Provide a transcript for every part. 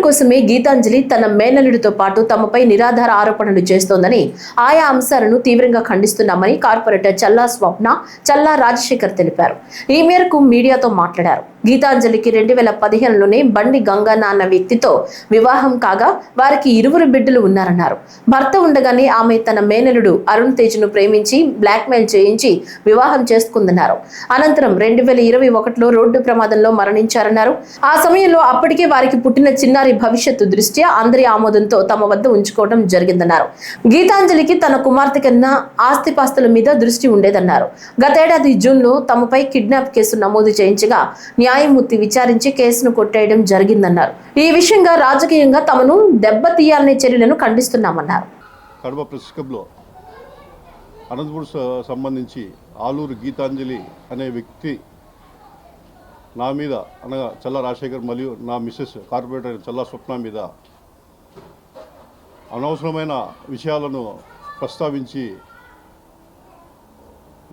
కోసమే గీతాంజలి తన మేనల్లుడితో పాటు తమపై నిరాధార ఆరోపణలు చేస్తోందని, ఆయా అంశాలను తీవ్రంగా ఖండిస్తున్నామని కార్పొరేటర్ చల్లా స్వప్న, చల్లా రాజశేఖర్ తెలిపారు. ఈ మేరకు మీడియాతో మాట్లాడారు. గీతాంజలికి 2015లోనే బండి గంగన్న అన్న వ్యక్తితో వివాహం కాగా వారికి 2 బిడ్డలు ఉన్నారన్నారు. భర్త ఉండగానే ఆమె తన మేనల్లుడు అరుణ్ తేజ్ ను ప్రేమించి బ్లాక్మెయిల్ చేయించి వివాహం చేసుకుందన్నారు. అనంతరం 2021లో రోడ్డు ప్రమాదంలో మరణించారన్నారు. ఆ సమయంలో అప్పటికే వారికి పుట్టిన చిన్నారి భవిష్యత్తు దృష్ట్యా అందరి ఆమోదంతో తమ వద్ద ఉంచుకోవడం జరిగిందన్నారు. గీతాంజలికి తన కుమార్తె కన్నా ఆస్తిపాస్తుల మీద దృష్టి ఉండేదన్నారు. గతేడాది జూన్లో తమపై కిడ్నాప్ కేసు నమోదు చేయించగా న్యాయమూర్తి విచారించి కేసును కొట్టేయడం జరిగిందన్నారు. ఈ విషయంగా రాజకీయంగా తమను దెబ్బతీయాలనే చర్యలను ఖండిస్తున్నామన్నారు. కడప ప్రెస్ క్లబ్లో అనంతపూర్ సంబంధించి ఆలూరు గీతాంజలి అనే వ్యక్తి నా మీద అనగా చల్లా రాజశేఖర్ మరియు నా మిస్సెస్ కార్పొరేటర్ చల్లా స్వప్న మీద అనవసరమైన విషయాలను ప్రస్తావించి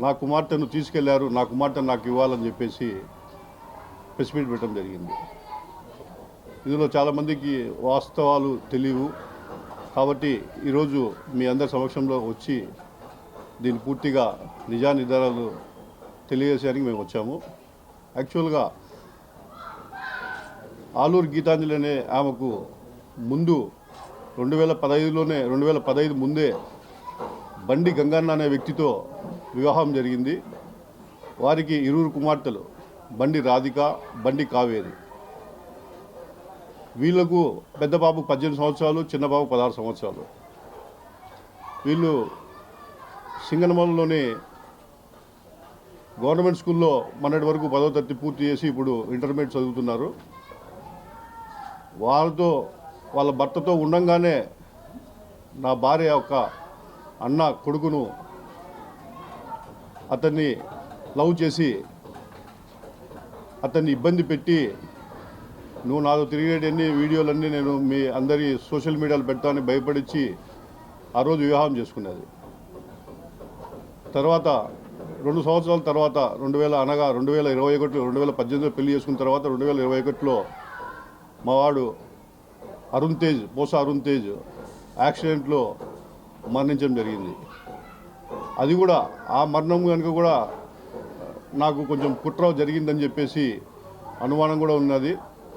నా కుమార్తెను తీసుకెళ్లారు, నా కుమార్తెను నాకు ఇవ్వాలని చెప్పేసి ప్రెస్ మీట్ పెట్టడం జరిగింది. ఇందులో చాలామందికి వాస్తవాలు తెలియవు కాబట్టి ఈరోజు మీ అందరి సమక్షంలో వచ్చి దీన్ని పూర్తిగా నిజానిర్ధారాలు తెలియజేయడానికి మేము వచ్చాము. యాక్చువల్గా ఆలూరు గీతాంజలి అనే ఆమెకు ముందు 2015 ముందే బండి గంగన్న అనే వ్యక్తితో వివాహం జరిగింది. వారికి 2 కుమార్తెలు, బండి రాధిక, బండి కావేరి. వీళ్లకు పెద్ద బాబు 18 సంవత్సరాలు, చిన్న బాబు 16 సంవత్సరాలు. వీళ్ళు సింగనమలలోని గవర్నమెంట్ స్కూల్లో మొన్నటి వరకు 10వ తరగతి పూర్తి చేసి ఇప్పుడు ఇంటర్మీడియట్ చదువుతున్నారు. వాళ్ళ భర్తతో ఉండంగానే నా భార్య యొక్క అన్న కొడుకును అతన్ని లవ్ చేసి అతన్ని ఇబ్బంది పెట్టి, నువ్వు నాతో తిరిగేటన్ని వీడియోలన్నీ నేను మీ అందరి సోషల్ మీడియాలో పెడతానని భయపడించి ఆ రోజు వివాహం చేసుకున్నది. తర్వాత 2 సంవత్సరాల తర్వాత 2018లో పెళ్లి చేసుకున్న తర్వాత 2021లో మా వాడు పోసా అరుణ్ తేజ్ యాక్సిడెంట్లో మరణించడం జరిగింది. అది కూడా ఆ మరణం కనుక కూడా నాకు కొంచెం కుట్ర జరిగిందని చెప్పేసి అనుమానం కూడా ఉన్నది.